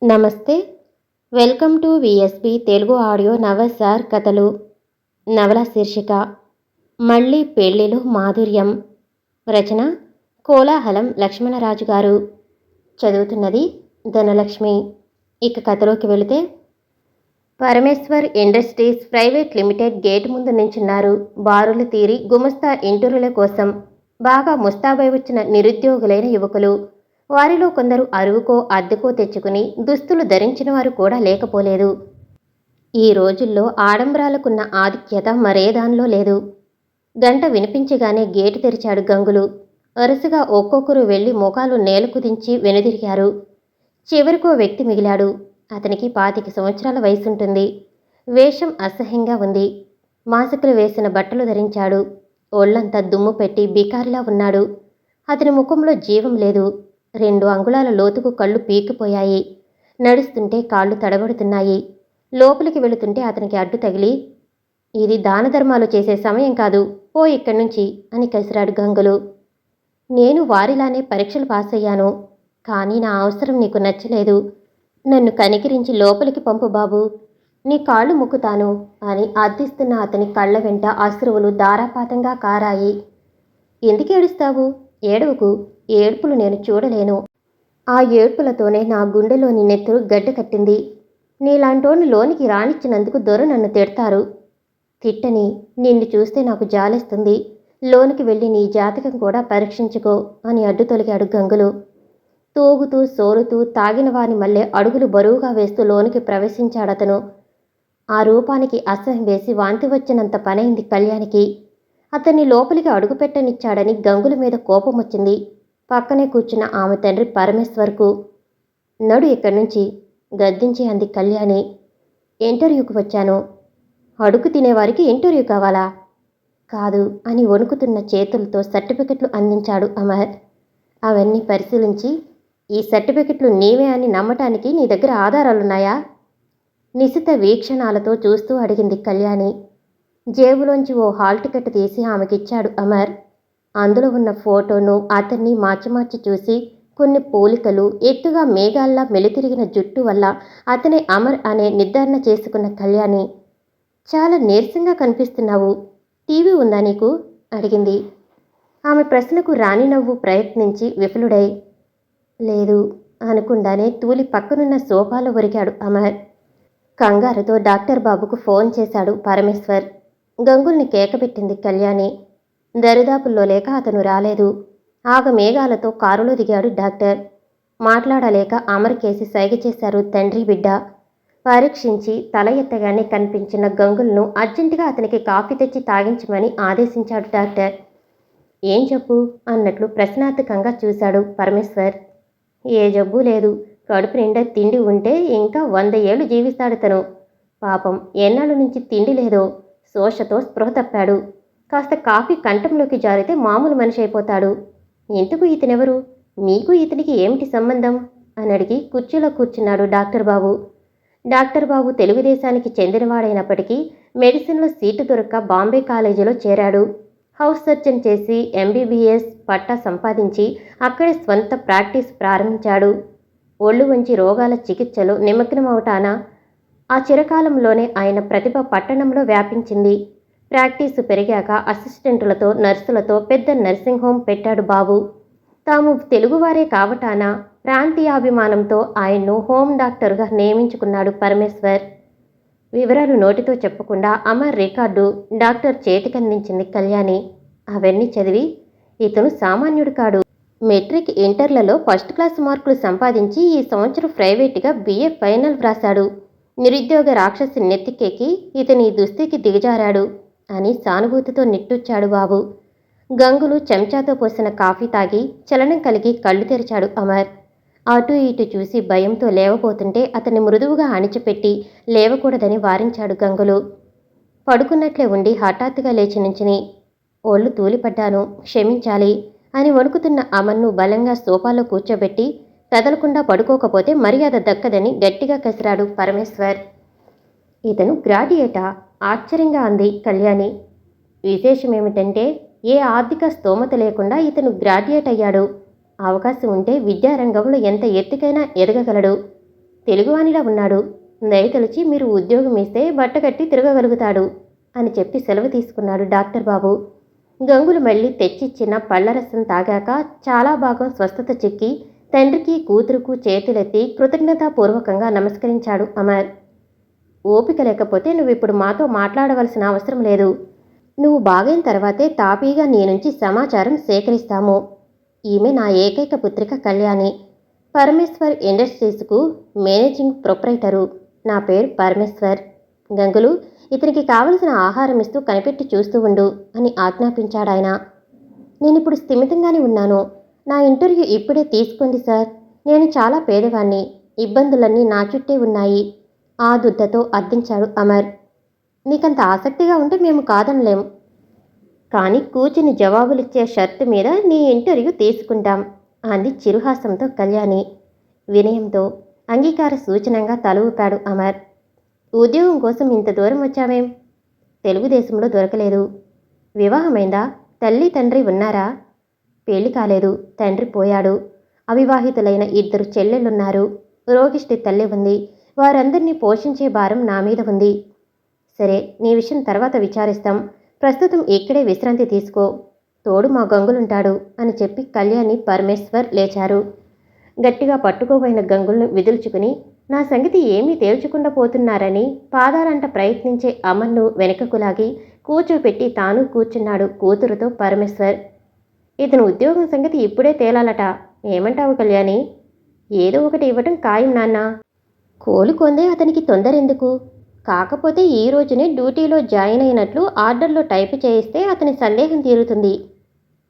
నమస్తే. Welcome to VSP Telugu audio నవసార్ కథలు. నవల శీర్షిక మళ్ళీ పెళ్లిలో మాధుర్యం. రచన కోలాహలం లక్ష్మణరాజు గారు. చదువుతున్నది ధనలక్ష్మి. ఇక కథలోకి వెళితే, Parameshwar industries private limited gate ముందు నించున్నారు. బారులు తీరి గుమస్తా ఇంటర్వ్యూల కోసం బాగా ముస్తాబై వచ్చిన నిరుద్యోగులైన యువకులు. వారిలో కొందరు అరువుకో అద్దెకో తెచ్చుకుని దుస్తులు ధరించిన వారు కూడా లేకపోలేదు. ఈ రోజుల్లో ఆడంబరాలకున్న ఆధిక్యత మరే దానిలో లేదు. గంట వినిపించగానే గేటు తెరిచాడు గంగులు. వరుసగా ఒక్కొక్కరు వెళ్లి మోకాలు నేలకు దించి వెనుదిరిగారు. చివరికో వ్యక్తి మిగిలాడు. అతనికి 25 సంవత్సరాల వయసుంటుంది. వేషం అసహ్యంగా ఉంది. మాసికలు వేసిన బట్టలు ధరించాడు. ఒళ్లంతా దుమ్ము పెట్టి బికారిలా ఉన్నాడు. అతని ముఖంలో జీవం లేదు. 2 అంగుళాల లోతుకు కళ్ళు పీకిపోయాయి. నడుస్తుంటే కాళ్ళు తడబడుతున్నాయి. లోపలికి వెళుతుంటే అతనికి అడ్డు తగిలి, ఇది దాన ధర్మాలు చేసే సమయం కాదు, పో ఇక్కడి నుంచి అని కసిరాడు గంగులు. నేను వారిలానే పరీక్షలు పాస్ అయ్యాను. కానీ నా అవసరం నీకు నచ్చలేదు. నన్ను కనికరించి లోపలికి పంపు బాబు, నీ కాళ్ళు ముక్కుతాను అని అర్థిస్తున్న అతని కళ్ళ వెంట అశ్రువులు ధారాపాతంగా కారాయి. ఎందుకేడుస్తావు? ఏడవకు. ఏడ్పులు నేను చూడలేను. ఆ ఏడ్పులతోనే నా గుండెలోని నెత్తురు గడ్డ కట్టింది. నీలాంటోని లోనికి రానిచ్చినందుకు దొర నన్ను తిడతారు. తిట్టని, నిన్ను చూస్తే నాకు జాలేస్తుంది. లోనికి వెళ్ళి నీ జాతకం కూడా పరీక్షించుకో అని అడ్డు తొలిగాడు గంగులు. తూగుతూ సోరుతూ తాగిన వాని మళ్ళీ అడుగులు బరువుగా వేస్తూ లోనికి ప్రవేశించాడతను. ఆ రూపానికి అసహ్యం వేసి వాంతి వచ్చినంత పనైంది కళ్యాణికి. అతన్ని లోపలికి అడుగుపెట్టనిచ్చాడని గంగుల మీద కోపం వచ్చింది. పక్కనే కూర్చున్న ఆమె తండ్రి పరమేశ్వర్కు. నడు ఇక్కడి నుంచి గద్దించి అంది కళ్యాణి. ఇంటర్వ్యూకి వచ్చాను. అడుగు తినేవారికి ఇంటర్వ్యూ కావాలా? కాదు అని వణుకుతున్న చేతులతో సర్టిఫికెట్లు అందించాడు అమర్. అవన్నీ పరిశీలించి, ఈ సర్టిఫికెట్లు నీవే అని నమ్మటానికి నీ దగ్గర ఆధారాలున్నాయా? నిశిత వీక్షణాలతో చూస్తూ అడిగింది కళ్యాణి. జేబులోంచి ఓ హాల్ టికెట్ తీసి ఆమెకిచ్చాడు అమర్. అందులో ఉన్న ఫోటోను అతన్ని మార్చి చూసి, కొన్ని పోలికలు, ఎత్తుగా మేఘాల్లా మెలితిరిగిన జుట్టు వల్ల అతనే అమర్ అనే నిర్ధారణ చేసుకున్న కళ్యాణి. చాలా నీరసంగా కనిపిస్తున్నావు. టీవీ ఉందా నీకు? అడిగింది. ఆమె ప్రశ్నకు రాణి నవ్వు ప్రయత్నించి విఫలుడై, లేదు అనుకుండానే తూలి పక్కనున్న సోఫాలో ఒరిగాడు అమర్. కంగారుతో డాక్టర్ బాబుకు ఫోన్ చేశాడు పరమేశ్వర్. గంగుల్ని కేకబెట్టింది కళ్యాణి. దరిదాపుల్లో లేక అతను రాలేదు. ఆగమేఘాలతో కారులో దిగాడు డాక్టర్. మాట్లాడలేక అమర్ కేసి సైగ చేశారు తండ్రి బిడ్డ. పరీక్షించి తల ఎత్తగానే కనిపించిన గంగుల్ను అర్జెంటుగా అతనికి కాఫీ తెచ్చి తాగించమని ఆదేశించాడు డాక్టర్. ఏం జబ్బు అన్నట్లు ప్రశ్నార్థకంగా చూశాడు పరమేశ్వర్. ఏ జబ్బు లేదు. కడుపు నిండా తిండి ఉంటే ఇంకా 100 ఏళ్లు జీవిస్తాడు తను. పాపం ఎన్నాళ్ళ నుంచి తిండి లేదో శోషతో స్పృహ తప్పాడు. కాస్త కాఫీ కంఠంలోకి జారితే మామూలు మనిషి అయిపోతాడు. ఇంతకు ఇతనెవరు? మీకు ఇతనికి ఏమిటి సంబంధం అని అడిగి కుర్చీలో కూర్చున్నాడు డాక్టర్ బాబు. డాక్టర్ బాబు తెలుగుదేశానికి చెందినవాడైనప్పటికీ మెడిసిన్లో సీటు దొరక్క బాంబే కాలేజీలో చేరాడు. హౌస్ సర్జన్ చేసి MBBS పట్టా సంపాదించి అక్కడే స్వంత ప్రాక్టీస్ ప్రారంభించాడు. ఒళ్ళు వంచి రోగాల చికిత్సలో నిమగ్నమవటాన ఆ చిరకాలంలోనే ఆయన ప్రతిభ పట్టణంలో వ్యాపించింది. ప్రాక్టీసు పెరిగాక అసిస్టెంటులతో నర్సులతో పెద్ద నర్సింగ్ హోం పెట్టాడు బాబు. తాము తెలుగువారే కావటాన ప్రాంతీయాభిమానంతో ఆయన్ను హోమ్ డాక్టర్గా నియమించుకున్నాడు పరమేశ్వర్. వివరాలు నోటితో చెప్పకుండా అమర్ రికార్డు డాక్టర్ చేతికందించింది కళ్యాణి. అవన్నీ చదివి, ఇతను సామాన్యుడు కాడు. మెట్రిక్ ఇంటర్లలో ఫస్ట్ క్లాస్ మార్కులు సంపాదించి ఈ సంవత్సరం ప్రైవేటుగా BA ఫైనల్ వ్రాశాడు. నిరుద్యోగ రాక్షసి నెత్తికెక్కి ఇతని దుస్థితికి దిగజారాడు అని సానుభూతితో నిట్టూర్చాడు బాబు. గంగులు చెంచాతో పోసిన కాఫీ తాగి చలనం కలిగి కళ్ళు తెరిచాడు అమర్. అటు ఇటు చూసి భయంతో లేవబోతుంటే అతన్ని మృదువుగా అణిచిపెట్టి లేవకూడదని వారించాడు గంగులు. పడుకున్నట్లే ఉండి హఠాత్తుగా లేచి నుంచుని, ఒళ్ళు తూలిపడ్డాను, క్షమించాలి అని వణుకుతున్న అమర్ను బలంగా సోఫాలో కూర్చోబెట్టి, కదలకుండా పడుకోకపోతే మర్యాద దక్కదని గట్టిగా కసిరాడు పరమేశ్వర్. ఇతను గ్రాడ్యుయేటా? ఆశ్చర్యంగా అంది కళ్యాణి. విశేషమేమిటంటే ఏ ఆర్థిక స్తోమత లేకుండా ఇతను గ్రాడ్యుయేట్ అయ్యాడు. అవకాశం ఉంటే విద్యారంగంలో ఎంత ఎత్తుకైనా ఎదగగలడు. తెలుగువానిలా ఉన్నాడు. దయతలిచి మీరు ఉద్యోగం ఇస్తే బట్టకట్టి తిరగగలుగుతాడు అని చెప్పి సెలవు తీసుకున్నాడు డాక్టర్ బాబు. గంగులు మళ్ళీ తెచ్చిచ్చిన పళ్లరసం తాగాక చాలా భాగం స్వస్థత చిక్కి తండ్రికి కూతురుకు చేతులెత్తి కృతజ్ఞతాపూర్వకంగా నమస్కరించాడు అమర్. ఓపిక లేకపోతే నువ్విప్పుడు మాతో మాట్లాడవలసిన అవసరం లేదు. నువ్వు బాగైన తర్వాతే తాపీగా నీ నుంచి సమాచారం సేకరిస్తాము. ఈమె నా ఏకైక పుత్రిక కళ్యాణి. పరమేశ్వర్ ఇండస్ట్రీస్కు మేనేజింగ్ ప్రొప్రైటరు. నా పేరు పరమేశ్వర్. గంగులు, ఇతనికి కావలసిన ఆహారం ఇస్తూ కనిపెట్టి చూస్తూ ఉండు అని ఆజ్ఞాపించాడాయన. నేనిప్పుడు స్థిమితంగానే ఉన్నాను. నా ఇంటర్వ్యూ ఇప్పుడే తీసుకుంది సార్. నేను చాలా పేదవాణ్ణి. ఇబ్బందులన్నీ నా చుట్టే ఉన్నాయి. ఆ దుద్దతో అర్థించాడు అమర్. నీకంత ఆసక్తిగా ఉంటే మేము కాదనలేం. కానీ కూర్చుని జవాబులిచ్చే షర్తు మీద నీ ఇంటర్వ్యూ తీసుకుంటాం అంది చిరుహాసంతో కళ్యాణి. వినయంతో అంగీకార సూచనంగా తల ఊపాడు అమర్. ఉద్యోగం కోసం ఇంత దూరం వచ్చావేం? తెలుగుదేశంలో దొరకలేదు. వివాహమైందా? తల్లి తండ్రి ఉన్నారా? పెళ్లి కాలేదు. తండ్రి పోయాడు. అవివాహితులైన 2 చెల్లెళ్ళున్నారు. రోగిష్టి తల్లి ఉంది. వారందరినీ పోషించే భారం నా మీద ఉంది. సరే, నీ విషయం తర్వాత విచారిస్తాం. ప్రస్తుతం ఇక్కడే విశ్రాంతి తీసుకో. తోడు మా గంగులుంటాడు అని చెప్పి కళ్యాణి పరమేశ్వర్ లేచారు. గట్టిగా పట్టుకోబోయిన గంగులను విదుల్చుకుని నా సంగతి ఏమీ తేల్చకుండా పోతున్నారని పాదాలంట ప్రయత్నించే అమన్ను వెనకకు లాగి కూర్చోపెట్టి తాను కూర్చున్నాడు కూతురుతో పరమేశ్వర్. ఇతను ఉద్యోగం సంగతి ఇప్పుడే తేలాలట. ఏమంటావు కళ్యాణి? ఏదో ఒకటి ఇవ్వటం ఖాయం నాన్న. కోలుకొందే అతనికి తొందరెందుకు? కాకపోతే ఈ రోజునే డ్యూటీలో జాయిన్ అయినట్లు ఆర్డర్లో టైపు చేయిస్తే అతని సందేహం తీరుతుంది.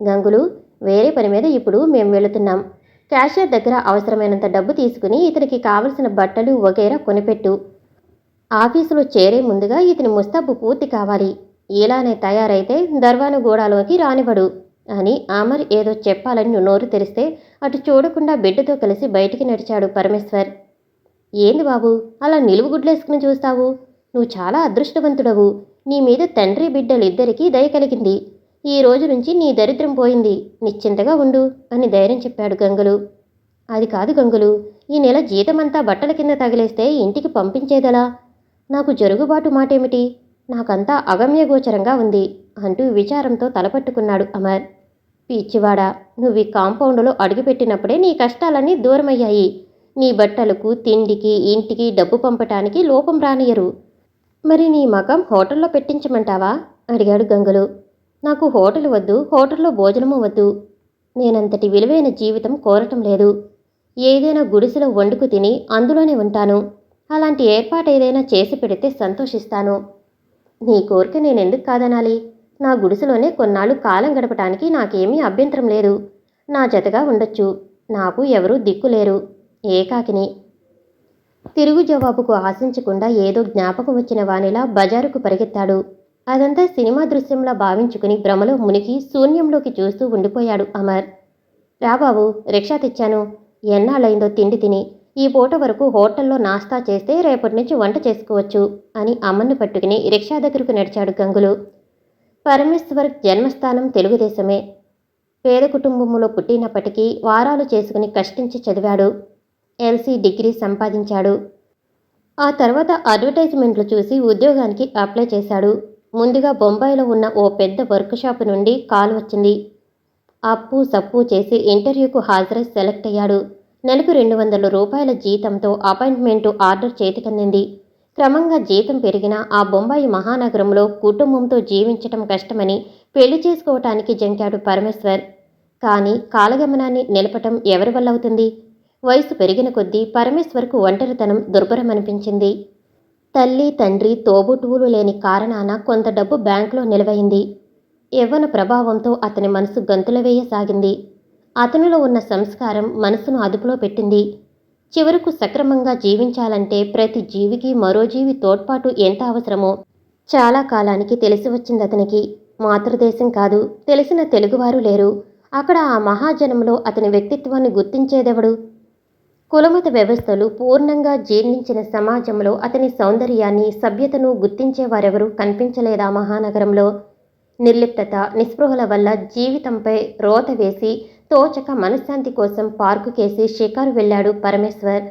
గంగులు, వేరే పని మీద ఇప్పుడు మేము వెళుతున్నాం. క్యాషియర్ దగ్గర అవసరమైనంత డబ్బు తీసుకుని ఇతనికి కావలసిన బట్టలు వగైరా కొనిపెట్టు. ఆఫీసులో చేరే ముందుగా ఇతని ముస్తాబు పూర్తి కావాలి. ఇలానే తయారైతే దర్వానుగూడలోకి రానివ్వడు అని అమర్ ఏదో చెప్పాలని నోరు తెరిస్తే అటు చూడకుండా బిడ్డతో కలిసి బయటికి నడిచాడు పరమేశ్వర్. ఏంది బాబు అలా నిలువుగుడ్లేసుకుని చూస్తావు? నువ్వు చాలా అదృష్టవంతుడవు. నీ మీద తండ్రి బిడ్డలిద్దరికీ దయ కలిగింది. ఈ రోజు నుంచి నీ దరిద్రం పోయింది. నిశ్చింతగా ఉండు అని ధైర్యం చెప్పాడు గంగులు. అది కాదు గంగులు, ఈ నెల జీతమంతా బట్టల కింద తగిలేస్తే ఇంటికి పంపించేదలా? నాకు జరుగుబాటు మాటేమిటి? నాకంతా అగమ్యగోచరంగా ఉంది అంటూ విచారంతో తలపట్టుకున్నాడు అమర్. పిచ్చివాడా, నువ్వు ఈ కాంపౌండ్లో అడుగుపెట్టినప్పుడే నీ కష్టాలన్నీ దూరమయ్యాయి. నీ బట్టలకు, తిండికి, ఇంటికి డబ్బు పంపటానికి లోపం రానియరు. మరి నీ మకం హోటల్లో పెట్టించమంటావా అడిగాడు గంగులు. నాకు హోటల్ వద్దు, హోటల్లో భోజనము వద్దు. నేనంతటి విలువైన జీవితం కోరటం లేదు. ఏదైనా గుడిసెలో వండుకు తిని అందులోనే ఉంటాను. అలాంటి ఏర్పాటు ఏదైనా చేసి పెడితే సంతోషిస్తాను. నీ కోరిక నేనెందుకు కాదనాలి? నా గుడిసెలోనే కొన్నాళ్ళు కాలం గడపటానికి నాకేమీ అభ్యంతరం లేదు. నా జతగా ఉండొచ్చు. నాకు ఎవరూ దిక్కులేరు. ఏకాకిని. తిరుగు జవాబుకు ఆశించకుండా ఏదో జ్ఞాపకం వచ్చిన వానిలా బజారుకు పరిగెత్తాడు. అదంతా సినిమా దృశ్యంలా భావించుకుని భ్రమలో మునిగి శూన్యంలోకి చూస్తూ ఉండిపోయాడు అమర్. రాబాబు, రిక్షా తెచ్చాను. ఎన్నాళ్ళైందో తిండి తిని. ఈ పూట వరకు హోటల్లో నాస్తా చేస్తే రేపటి నుంచి వంట చేసుకోవచ్చు అని అమ్మను పట్టుకుని రిక్షా దగ్గరకు నడిచాడు గంగులు. పరమేశ్వర్ జన్మస్థానం తెలుగుదేశమే. పేద కుటుంబంలో పుట్టినప్పటికీ వారాలు చేసుకుని కష్టించి చదివాడు. ఎల్సీ డిగ్రీ సంపాదించాడు. ఆ తర్వాత అడ్వర్టైజ్మెంట్లు చూసి ఉద్యోగానికి అప్లై చేశాడు. ముందుగా బొంబాయిలో ఉన్న ఓ పెద్ద వర్క్ షాప్ నుండి కాల్ వచ్చింది. అప్పు సప్పు చేసి ఇంటర్వ్యూకు హాజరై సెలెక్ట్ అయ్యాడు. నెలకు 200 రూపాయల జీతంతో అపాయింట్మెంటు ఆర్డర్ చేతికందింది. క్రమంగా జీతం పెరిగినా ఆ బొంబాయి మహానగరంలో కుటుంబంతో జీవించటం కష్టమని పెళ్లి చేసుకోవటానికి జంకాడు పరమేశ్వర్. కానీ కాలగమనాన్ని నిలపటం ఎవరి వల్ల అవుతుంది? వయసు పెరిగిన కొద్దీ పరమేశ్వర్కు ఒంటరితనం దుర్భరమనిపించింది. తల్లి తండ్రి తోబుట్టువులు లేని కారణాన కొంత డబ్బు బ్యాంకులో నిలవైంది. యవ్వన ప్రభావంతో అతని మనసు గంతులు వేయసాగింది. అతనిలో ఉన్న సంస్కారం మనసును అదుపులో పెట్టింది. చివరకు సక్రమంగా జీవించాలంటే ప్రతి జీవికి మరో జీవి తోడ్పాటు ఎంత అవసరమో చాలా కాలానికి తెలిసి వచ్చింది అతనికి. మాతృదేశం కాదు, తెలిసిన తెలుగువారు లేరు. అక్కడ ఆ మహాజనంలో అతని వ్యక్తిత్వాన్ని గుర్తించేదెవడు? కులమత వ్యవస్థలు పూర్ణంగా జీర్ణించిన సమాజంలో అతని సౌందర్యాన్ని, సభ్యతను గుర్తించేవారెవరూ కనిపించలేదా మహానగరంలో? నిర్లిప్తత, నిస్పృహల వల్ల జీవితంపై రోత వేసి తోచక మనశ్శాంతి కోసం పార్కుకేసి షికారు వెళ్ళాడు పరమేశ్వర్.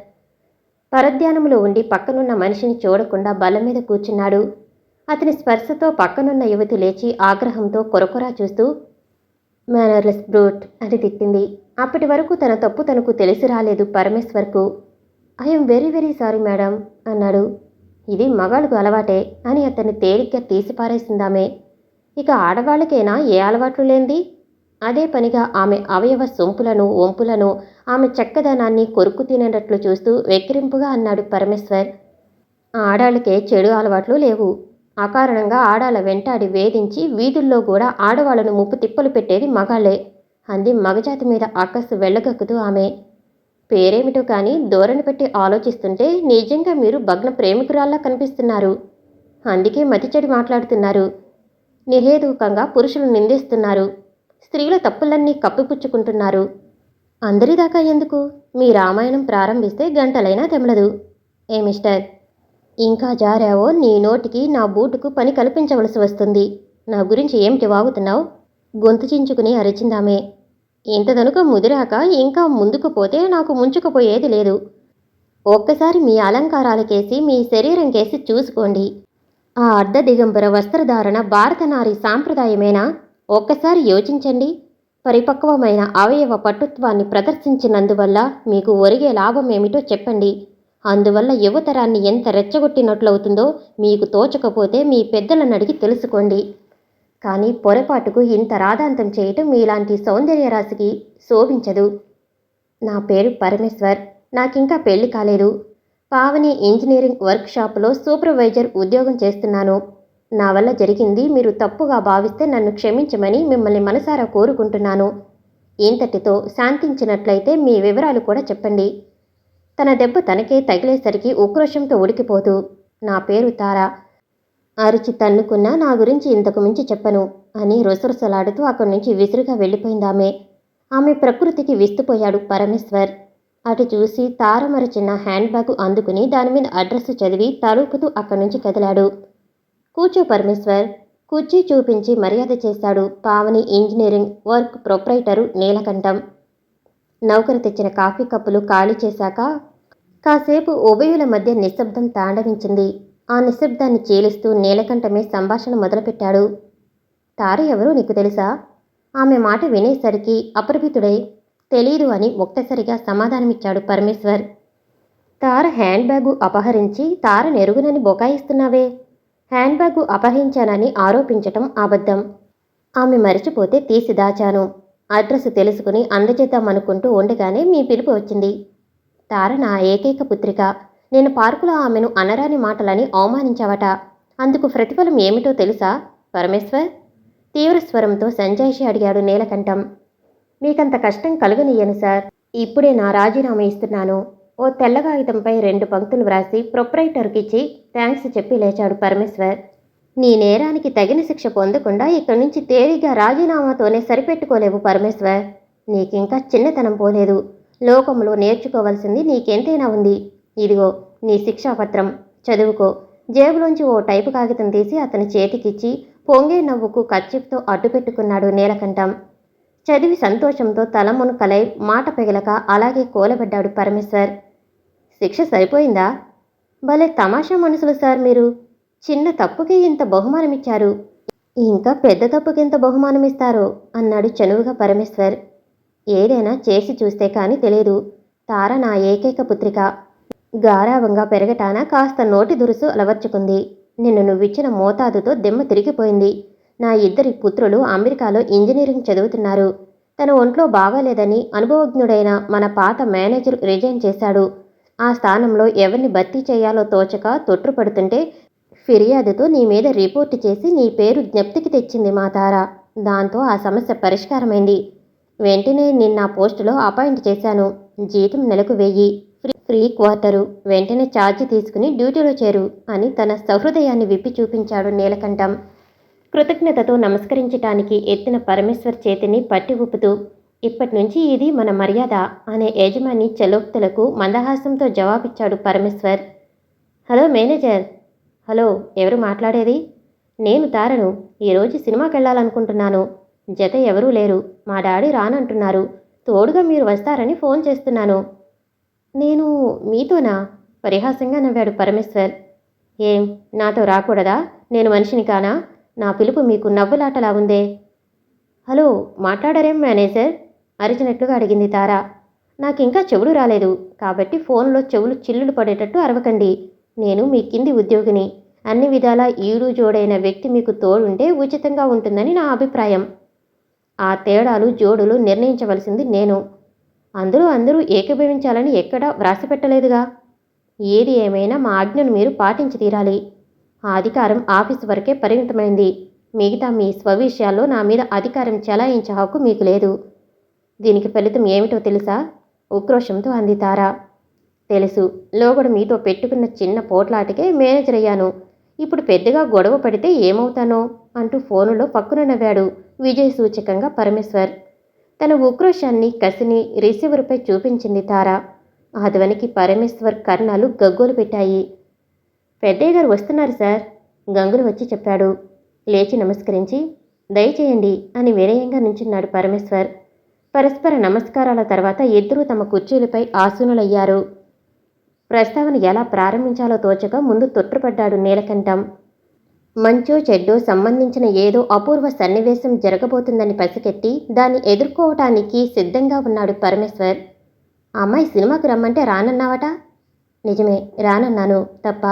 పరధ్యానంలో ఉండి పక్కనున్న మనిషిని చూడకుండా బల్ల మీద కూర్చున్నాడు. అతని స్పర్శతో పక్కనున్న యువతి లేచి ఆగ్రహంతో కొరకొరా చూస్తూ మేనర్లెస్ బ్రూట్ అని తిట్టింది. అప్పటి వరకు తన తప్పు తనకు తెలిసి రాలేదు పరమేశ్వర్కు. I'm very very sorry madam అన్నాడు. ఇది మగాళ్ళకు అలవాటే అని అతన్ని తేలిగ్గా తీసిపారేసిందామె. ఇక ఆడవాళ్ళకేనా ఏ అలవాట్లు లేంది? అదే పనిగా ఆమె అవయవ సొంపులను వంపులను ఆమె చక్కదనాన్ని కొరుక్కు తినేటట్లు చూస్తూ వెక్కిరింపుగా అన్నాడు పరమేశ్వర్. ఆడాళ్ళకే చెడు అలవాట్లు లేవు. అకారణంగా ఆడాళ్ళ వెంటాడి వేధించి వీధుల్లో కూడా ఆడవాళ్లను ముప్పు తిప్పలు పెట్టేది మగాళ్లే అంది మగజాతి మీద అక్కసు వెళ్ళగక్కుతూ ఆమె. పేరేమిటో కానీ ధోరణి పెట్టి ఆలోచిస్తుంటే నిజంగా మీరు భగ్న ప్రేమికురాల్లా కనిపిస్తున్నారు. అందుకే మతిచెడి మాట్లాడుతున్నారు. నిర్హేతుకంగా పురుషులు నిందిస్తున్నారు. స్త్రీల తప్పులన్నీ కప్పిపుచ్చుకుంటున్నారు. అందరిదాకా ఎందుకు? మీ రామాయణం ప్రారంభిస్తే గంటలైనా తెమలదు. ఏ మిస్టర్, ఇంకా జారావో నీ నోటికి నా బూటుకు పని కల్పించవలసి వస్తుంది. నా గురించి ఏమిటి వాగుతున్నావు? గొంతు చించుకుని అరిచిందామే. ఇంతదనుక ముదిరాక ఇంకా ముందుకు పోతే నాకు ముంచుకుపోయేది లేదు. ఒక్కసారి మీ అలంకారాలకేసి మీ శరీరం కేసి చూసుకోండి. ఆ అర్ధ దిగంబర వస్త్రధారణ భారత నారీ సాంప్రదాయమేనా? ఒక్కసారి యోచించండి. పరిపక్వమైన అవయవ పటుత్వాన్ని ప్రదర్శించినందువల్ల మీకు ఒరిగే లాభం ఏమిటో చెప్పండి. అందువల్ల యువతరాన్ని ఎంత రెచ్చగొట్టినట్లవుతుందో మీకు తోచకపోతే మీ పెద్దలను అడిగి తెలుసుకోండి. కానీ పొరపాటుకు ఇంత రాదాంతం చేయటం మీలాంటి సౌందర్య రాశికి శోభించదు. నా పేరు పరమేశ్వర్. నాకింకా పెళ్లి కాలేదు. పావని ఇంజనీరింగ్ వర్క్షాపులో సూపర్వైజర్ ఉద్యోగం చేస్తున్నాను. నా వల్ల జరిగింది మీరు తప్పుగా భావిస్తే నన్ను క్షమించమని మిమ్మల్ని మనసారా కోరుకుంటున్నాను. ఇంతటితో శాంతించినట్లయితే మీ వివరాలు కూడా చెప్పండి. తన దెబ్బ తనకే తగిలేసరికి ఉక్రోషంతో ఉడికిపోతూ, నా పేరు తారా. అరిచి తన్నుకున్నా నా గురించి ఇంతకు మించి చెప్పను అని రొసరొసలాడుతూ అక్కడి నుంచి విసురుగా వెళ్ళిపోయిందామె. ఆమె ప్రకృతికి విస్తుపోయాడు పరమేశ్వర్. అటు చూసి తార మరచిన హ్యాండ్ బ్యాగ్ అందుకుని దానిమీద అడ్రస్ చదివి తలూపుతూ అక్కడి నుంచి కదిలాడు. కూర్చో పరమేశ్వర్. కుర్చీ చూపించి మర్యాద చేశాడు పావని ఇంజనీరింగ్ వర్క్ ప్రొప్రైటరు నీలకంఠం. నౌకరు తెచ్చిన కాఫీ కప్పులు ఖాళీ చేశాక కాసేపు ఉభయుల మధ్య నిశ్శబ్దం తాండవించింది. ఆ నిశ్శబ్దాన్ని చీలుస్తూ నీలకంఠమే సంభాషణ మొదలుపెట్టాడు. తార ఎవరో నీకు తెలుసా? ఆమె మాట వినేసరికి అప్రభితుడై తెలీదు అని ఒక్కసారిగా సమాధానమిచ్చాడు పరమేశ్వర్. తార హ్యాండ్ బ్యాగు అపహరించి తార నెరుగునని బొకాయిస్తున్నావే. హ్యాండ్ బ్యాగు అపహరించానని ఆరోపించటం అబద్ధం. ఆమె మరిచిపోతే తీసి దాచాను. అడ్రస్ తెలుసుకుని అందజేద్దామనుకుంటూ ఉండగానే మీ పిలుపు వచ్చింది. తార నా ఏకైక పుత్రిక. నేను పార్కులో ఆమెను అనరాని మాటలని అవమానించావట. అందుకు ప్రతిఫలం ఏమిటో తెలుసా పరమేశ్వర్? తీవ్ర స్వరంతో సంజాయిషి అడిగాడు నీలకంఠం. మీకంత కష్టం కలుగనియ్యను సార్. ఇప్పుడే నా రాజీనామా ఇస్తున్నాను. ఓ తెల్లగాగితంపై 2 పంక్తులు వ్రాసి ప్రొప్రైటర్కిచ్చి థ్యాంక్స్ చెప్పి లేచాడు పరమేశ్వర్. నీ నేరానికి తగిన శిక్ష పొందకుండా ఇక్కడి నుంచి తేలిగ్గా రాజీనామాతోనే సరిపెట్టుకోలేవు పరమేశ్వర్. నీకింకా చిన్నతనం పోలేదు. లోకంలో నేర్చుకోవాల్సింది నీకెంతైనా ఉంది. ఇదిగో నీ శిక్షాపత్రం, చదువుకో. జేబులోంచి ఓ టైపు కాగితం తీసి అతని చేతికిచ్చి పొంగే నవ్వుకు కర్చీఫ్తో అడ్డుపెట్టుకున్నాడు నీలకంఠం. చదివి సంతోషంతో తలమునకలై మాట పెగలక అలాగే కూలబడ్డాడు పరమేశ్వర్. శిక్ష సరిపోయిందా? భలే తమాషా మనుషులు సార్ మీరు. చిన్న తప్పుకి ఇంత బహుమానమిచ్చారు. ఇంకా పెద్ద తప్పుకింత బహుమానమిస్తారో అన్నాడు చనువుగా పరమేశ్వర్. ఏదైనా చేసి చూస్తే కానీ తెలియదు. తార నా ఏకైక పుత్రిక. గారావంగా పెరగటాన కాస్త నోటి దురుసు అలవర్చుకుంది. నిన్ను నువ్విచ్చిన మోతాదుతో దిమ్మ తిరిగిపోయింది. నా 2 పుత్రులు అమెరికాలో ఇంజనీరింగ్ చదువుతున్నారు. తన ఒంట్లో బాగాలేదని అనుభవజ్ఞుడైన మన పాత మేనేజర్ రిజైన్ చేశాడు. ఆ స్థానంలో ఎవరిని భర్తీ చేయాలో తోచక తొట్రుపడుతుంటే ఫిర్యాదుతో నీ మీద రిపోర్టు చేసి నీ పేరు జ్ఞప్తికి తెచ్చింది మా తార. దాంతో ఆ సమస్య పరిష్కారమైంది. వెంటనే నిన్న పోస్టులో అపాయింట్ చేశాను. జీతం నెలకు 1000, ఫ్రీ క్వార్టరు. వెంటనే ఛార్జీ తీసుకుని డ్యూటీలో చేరు అని తన సహృదయాన్ని విప్పి చూపించాడు నీలకంఠం. కృతజ్ఞతతో నమస్కరించటానికి ఎత్తిన పరమేశ్వర్ చేతిని పట్టి ఊపుతూ, ఇప్పటినుంచి ఇది మన మర్యాద అనే యజమాని చలోక్తులకు మందహాసంతో జవాబిచ్చాడు పరమేశ్వర్. Hello manager. హలో, ఎవరు మాట్లాడేది? నేను తారను. ఈరోజు సినిమాకెళ్ళాలనుకుంటున్నాను. జత ఎవరూ లేరు. మా డాడీ రానంటున్నారు. తోడుగా మీరు వస్తారని ఫోన్ చేస్తున్నాను. నేను మీతోనా? పరిహాసంగా నవ్వాడు పరమేశ్వర్. ఏం, నాతో రాకూడదా? నేను మనిషిని కానా? నా పిలుపు మీకు నవ్వులాటలా ఉందే. Hello, మాట్లాడరేం manager? అరిచినట్లుగా అడిగింది తార. నాకింకా చెవులు రాలేదు, కాబట్టి ఫోన్లో చెవులు చిల్లులు పడేటట్టు అరవకండి. నేను మీ కింది ఉద్యోగిని. అన్ని విధాలా ఈడు జోడైన వ్యక్తి మీకు తోడుంటే ఉచితంగా ఉంటుందని నా అభిప్రాయం. ఆ తేడాలు జోడులు నిర్ణయించవలసింది నేను. అందులో అందరూ ఏకీభవించాలని ఎక్కడా వ్రాసిపెట్టలేదుగా. ఏది ఏమైనా మా ఆజ్ఞను మీరు పాటించి తీరాలి. ఆ అధికారం ఆఫీసు వరకే పరిమితమైంది. మిగతా మీ స్వవిషయాల్లో నా మీద అధికారం చెలాయించే హక్కు మీకు లేదు. దీనికి ఫలితం ఏమిటో తెలుసా? ఉక్రోషంతో అంది తార. తెలుసు. లోగడ మీతో పెట్టుకున్న చిన్న పోట్లాటకే మేనేజర్ అయ్యాను. ఇప్పుడు పెద్దగా గొడవ పడితే ఏమవుతానో అంటూ ఫోనులో పక్కున నవ్వాడు విజయ సూచకంగా పరమేశ్వర్. తన ఉక్రోషాన్ని కసిని రిసీవర్పై చూపించింది తార. ఆ ధ్వనికి పరమేశ్వర్ కర్ణాలు గగ్గోలు పెట్టాయి. పెద్దయ్య గారు వస్తున్నారు సార్, గంగులు వచ్చి చెప్పాడు. లేచి నమస్కరించి దయచేయండి అని వినయంగా నుంచున్నాడు పరమేశ్వర్. పరస్పర నమస్కారాల తర్వాత ఇద్దరూ తమ కుర్చీలపై ఆసీనులయ్యారు. ప్రస్తావన ఎలా ప్రారంభించాలో తోచక ముందు తొట్టుపడ్డాడు నీలకంఠం. మంచో చెడ్డో సంబంధించిన ఏదో అపూర్వ సన్నివేశం జరగబోతుందని పసికెట్టి దాన్ని ఎదుర్కోవటానికి సిద్ధంగా ఉన్నాడు పరమేశ్వర్. ఆ అమ్మాయి సినిమాకు రమ్మంటే రానన్నావట? నిజమే, రానన్నాను. తప్ప?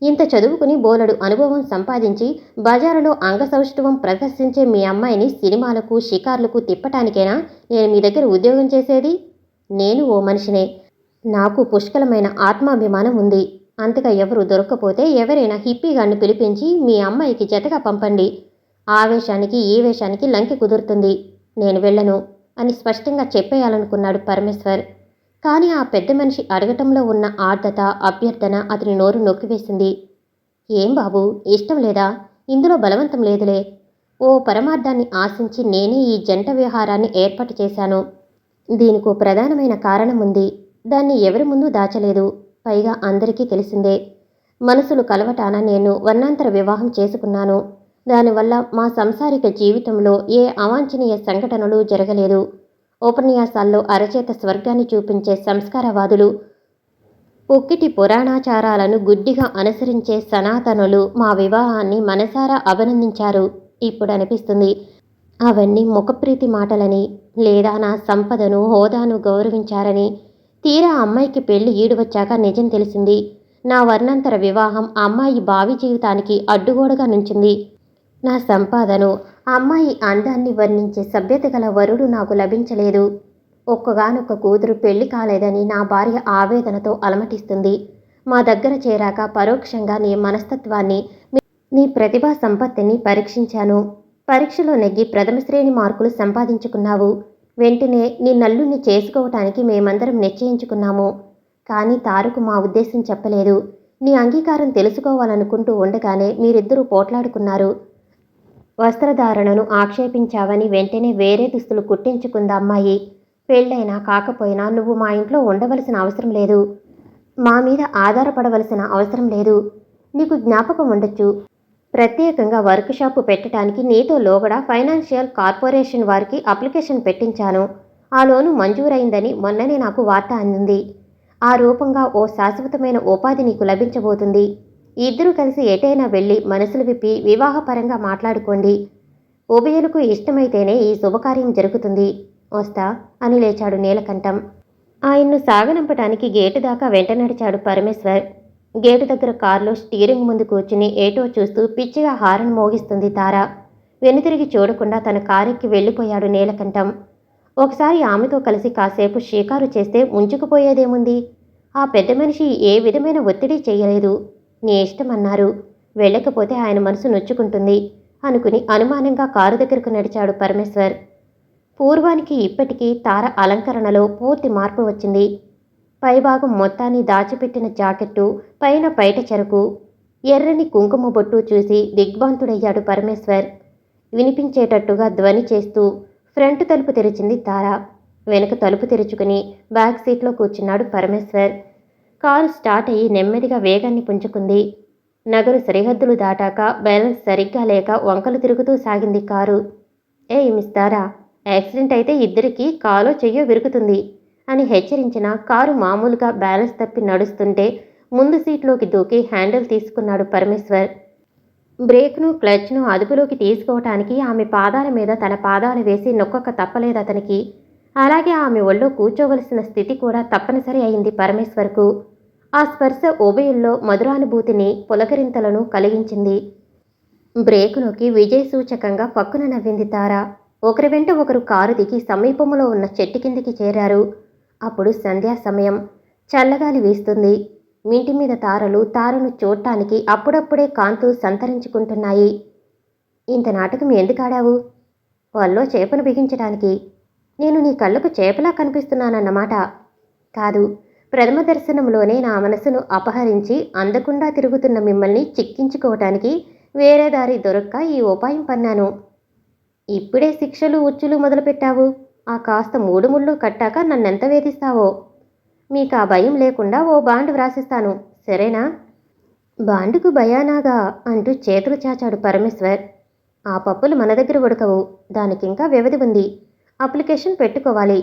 ఇంత చదువుకుని బోలెడు అనుభవం సంపాదించి బజారులో అంగసౌష్ఠవం ప్రదర్శించే మీ అమ్మాయిని సినిమాలకు షికార్లకు తిప్పటానికేనా నేను మీ దగ్గర ఉద్యోగం చేసేది? నేను ఓ మనిషినే. నాకు పుష్కలమైన ఆత్మాభిమానం ఉంది. అంతగా ఎవరు దొరక్కపోతే ఎవరైనా హిప్పీగాన్ని పిలిపించి మీ అమ్మాయికి జతగా పంపండి. ఆవేశానికి ఈ వేషానికి లంకి కుదురుతుంది. నేను వెళ్ళను అని స్పష్టంగా చెప్పేయాలనుకున్నాడు పరమేశ్వర్. కానీ ఆ పెద్ద మనిషి అడగటంలో ఉన్న ఆర్ద్రత, అభ్యర్థన అతని నోరు నొక్కివేసింది. ఏం బాబు, ఇష్టం లేదా? ఇందులో బలవంతం లేదులే. ఓ పరమార్థాన్ని ఆశించి నేనే ఈ జంట వ్యవహారాన్ని ఏర్పాటు చేశాను. దీనికో ప్రధానమైన కారణం ఉంది. దాన్ని ఎవరి ముందు దాచలేదు. పైగా అందరికీ తెలిసిందే. మనసులు కలవటాన నేను వర్ణాంతర వివాహం చేసుకున్నాను. దానివల్ల మా సంసారిక జీవితంలో ఏ అవాంఛనీయ సంఘటనలు జరగలేదు. ఉపన్యాసాల్లో అరచేత స్వర్గాన్ని చూపించే సంస్కారవాదులు, పొక్కిటి పురాణాచారాలను గుడ్డిగా అనుసరించే సనాతనులు మా వివాహాన్ని మనసారా అభినందించారు. ఇప్పుడు అనిపిస్తుంది అవన్నీ ముఖప్రీతి మాటలని, లేదా నా సంపదను హోదాను గౌరవించారని. తీరా అమ్మాయికి పెళ్లి ఈడువచ్చాక నిజం తెలిసింది. నా వర్ణాంతర వివాహం ఆ అమ్మాయి భావి జీవితానికి అడ్డుగోడగా నుంచింది. నా సంపాదను, ఆ అమ్మాయి అందాన్ని వర్ణించే సభ్యత గల వరుడు నాకు లభించలేదు. ఒక్కగానొక్క కూతురు పెళ్లి కాలేదని నా భార్య ఆవేదనతో అలమటిస్తుంది. మా దగ్గర చేరాక పరోక్షంగా నీ మనస్తత్వాన్ని, నీ ప్రతిభా సంపత్తిని పరీక్షించాను. పరీక్షలో నెగ్గి ప్రథమ శ్రేణి మార్కులు సంపాదించుకున్నావు. వెంటనే నీ నల్లుని చేసుకోవటానికి మేమందరం నిశ్చయించుకున్నాము. కానీ తారకు మా ఉద్దేశం చెప్పలేదు. నీ అంగీకారం తెలుసుకోవాలనుకుంటూ ఉండగానే మీరిద్దరూ పోట్లాడుకున్నారు. వస్త్రధారణను ఆక్షేపించావని వెంటనే వేరే దుస్తులు కుట్టించుకుంది అమ్మాయి. పెళ్ళైనా కాకపోయినా నువ్వు మా ఇంట్లో ఉండవలసిన అవసరం లేదు. మా మీద ఆధారపడవలసిన అవసరం లేదు. నీకు జ్ఞాపకం ఉండొచ్చు, ప్రత్యేకంగా వర్క్ షాపు పెట్టడానికి నీతో లోగడ ఫైనాన్షియల్ కార్పొరేషన్ వారికి అప్లికేషన్ పెట్టించాను. ఆ లోను మంజూరైందని మొన్ననే నాకు వార్త అందింది. ఆ రూపంగా ఓ శాశ్వతమైన ఉపాధి నీకు లభించబోతుంది. ఇద్దరూ కలిసి ఎటైనా వెళ్ళి మనసులు విప్పి వివాహపరంగా మాట్లాడుకోండి. ఉభయులకు ఇష్టమైతేనే ఈ శుభకార్యం జరుగుతుంది. వస్తా అని లేచాడు నీలకంఠం. ఆయన్ను సాగనంపటానికి గేటు దాకా వెంట నడిచాడు పరమేశ్వర్. గేటు దగ్గర కారులో స్టీరింగ్ ముందు కూర్చుని ఏటో చూస్తూ పిచ్చిగా హారన్ మోగిస్తుంది తార. వెనుతిరిగి చూడకుండా తన కారెక్కి వెళ్ళిపోయాడు నీలకంఠం. ఒకసారి ఆమెతో కలిసి కాసేపు షికారు చేస్తే ముంచుకుపోయేదేముంది? ఆ పెద్ద మనిషి ఏ విధమైన ఒత్తిడి చేయలేదు. నీ ఇష్టమన్నారు. వెళ్ళకపోతే ఆయన మనసు నొచ్చుకుంటుంది అనుకుని అనుమానంగా కారు దగ్గరకు నడిచాడు పరమేశ్వర్. పూర్వానికి ఇప్పటికీ తార అలంకరణలో పూర్తి మార్పు వచ్చింది. పైభాగం మొత్తాన్ని దాచిపెట్టిన జాకెట్టు, పైన పైట చెరకు, ఎర్రని కుంకుమ బొట్టు చూసి దిగ్భ్రాంతుడయ్యాడు పరమేశ్వర్. వినిపించేటట్టుగా ధ్వని చేస్తూ ఫ్రంట్ తలుపు తెరిచింది తార. వెనుక తలుపు తెరుచుకుని బ్యాక్ సీట్లో కూర్చున్నాడు పరమేశ్వర్. కారు స్టార్ట్ అయ్యి నెమ్మదిగా వేగాన్ని పుంజుకుంది. నగరు సరిహద్దులు దాటాక బ్యాలెన్స్ సరిగ్గా లేక వంకలు తిరుగుతూ సాగింది కారు. ఏయ్ మిస్ తారా, యాక్సిడెంట్ అయితే ఇద్దరికీ కాలో చెయ్యో విరుగుతుంది అని హెచ్చరించిన కారు మామూలుగా బ్యాలెన్స్ తప్పి నడుస్తుంటే ముందు సీట్లోకి దూకి హ్యాండిల్ తీసుకున్నాడు పరమేశ్వర్. బ్రేక్ను క్లచ్ను అదుపులోకి తీసుకోవటానికి ఆమె పాదాల మీద తన పాదాలు వేసి నొక్కక తప్పలేదతనికి. అలాగే ఆమె ఒళ్ళో కూర్చోవలసిన స్థితి కూడా తప్పనిసరి అయింది పరమేశ్వర్కు. ఆ స్పర్శ ఉభయుల్లో మధురానుభూతిని పులకరింతలను కలిగించింది. బ్రేకులోకి విజయ సూచకంగా పక్కున నవ్వింది తార. ఒకరి వెంట ఒకరు కారు దిగి సమీపంలో ఉన్న చెట్టు కిందికి చేరారు. అప్పుడు సంధ్యా సమయం. చల్లగాలి వీస్తుంది. మింటి మీద తారలు తారను చూడటానికి అప్పుడప్పుడే కాంతులు సంతరించుకుంటున్నాయి. ఇంత నాటకం ఎందుకాడావు? వల్లో చేపను బిగించడానికి. నేను నీ కళ్ళకు చేపలా కనిపిస్తున్నానన్నమాట. కాదు, ప్రథమ దర్శనంలోనే నా మనసును అపహరించి అందకుండా తిరుగుతున్న మిమ్మల్ని చిక్కించుకోవటానికి వేరే దారి దొరక్క ఈ ఉపాయం పన్నాను. ఇప్పుడే శిక్షలు ఉచ్చులు మొదలుపెట్టావు. ఆ కాస్త మూడు ముళ్ళు కట్టాక నన్నెంత వేధిస్తావో. మీకు ఆ భయం లేకుండా ఓ బాండ్ వ్రాసిస్తాను, సరేనా? బాండుకు భయానాగా అంటూ చేతులు చాచాడు పరమేశ్వర్. ఆ పప్పులు మన దగ్గర ఉడకవు. దానికింకా వ్యవధి ఉంది. అప్లికేషన్ పెట్టుకోవాలి,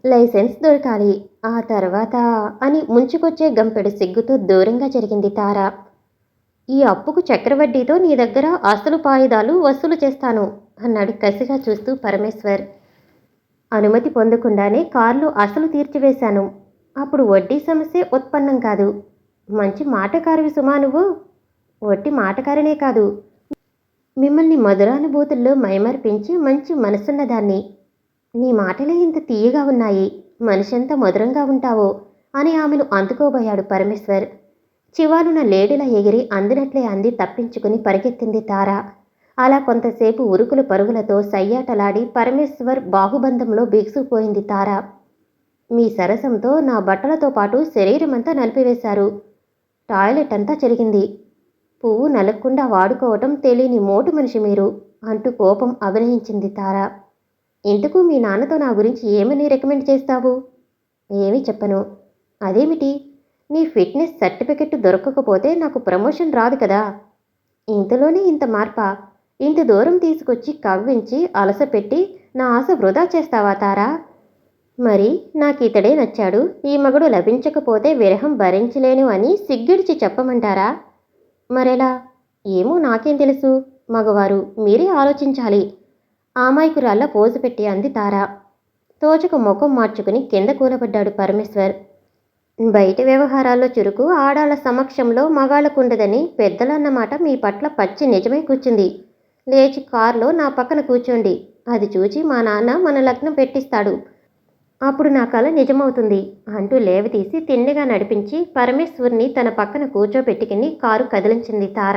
లైసెన్స్ దొరకాలి, ఆ తర్వాత అని ముంచుకొచ్చే గంపెడు సిగ్గుతో దూరంగా జరిగింది తార. ఈ అప్పుకు చక్రవడ్డీతో నీ దగ్గర అసలు పాయిదాలు వసూలు చేస్తాను అన్నాడు కసిగా చూస్తూ పరమేశ్వర్. అనుమతి పొందకుండానే కార్లు అసలు తీర్చివేశాను. అప్పుడు వడ్డీ సమస్య ఉత్పన్నం కాదు. మంచి మాటకారివి సుమా నువ్వు. వట్టి మాటకారినే కాదు, మిమ్మల్ని మధురానుభూతుల్లో మైమర్పించి మంచి మనసున్నదాన్ని. నీ మాటలే ఇంత తీయగా ఉన్నాయి, మనిషెంత మధురంగా ఉంటావో అని ఆమెను అందుకోబోయాడు పరమేశ్వర్. చివాలున లేడిలా ఎగిరి అందినట్లే అంది తప్పించుకుని పరిగెత్తింది తార. అలా కొంతసేపు ఉరుకులు పరుగులతో సయ్యాటలాడి పరమేశ్వర్ బాహుబంధంలో బిగుసుకుపోయింది తార. మీ సరసంతో నా బట్టలతో పాటు శరీరమంతా నలిపివేశారు. టాయిలెట్ అంతా చెరిగింది. పువ్వు నలగకుండా వాడుకోవటం తెలియని మోటు మనిషి మీరు అంటూ కోపం అభినయించింది తార. ఇంతకు మీ నాన్నతో నా గురించి ఏమని రికమెండ్ చేస్తావు? ఏమీ చెప్పను. అదేమిటి? నీ ఫిట్నెస్ సర్టిఫికెట్ దొరకకపోతే నాకు ప్రమోషన్ రాదు కదా. ఇంతలోనే ఇంత మార్పా? ఇంత దూరం తీసుకొచ్చి కవ్వించి అలసపెట్టి నా ఆశ వృధా చేస్తావా తారా? మరి నాకితడే నచ్చాడు, ఈ మగుడు లభించకపోతే విరహం భరించలేను అని సిగ్గిడిచి చెప్పమంటారా? మరెలా? ఏమో నాకేం తెలుసు. మగవారు మీరే ఆలోచించాలి. అమాయకురాల్లా పోజు పెట్టి అంది తార. తోచక ముఖం మార్చుకుని కింద కూలబడ్డాడు పరమేశ్వర్. బయట వ్యవహారాల్లో చురుకు ఆడాళ్ల సమక్షంలో మగాళ్లకుండదని పెద్దలన్నమాట మీ పట్ల పచ్చి నిజమే కూర్చుంది. లేచి కారులో నా పక్కన కూర్చోండి. అది చూచి మా నాన్న మన లగ్నం పెట్టిస్తాడు. అప్పుడు నా కల నిజమవుతుంది అంటూ లేవతీసి తిన్నగా నడిపించి పరమేశ్వర్ని తన పక్కన కూర్చోపెట్టుకుని కారు కదిలించింది తార.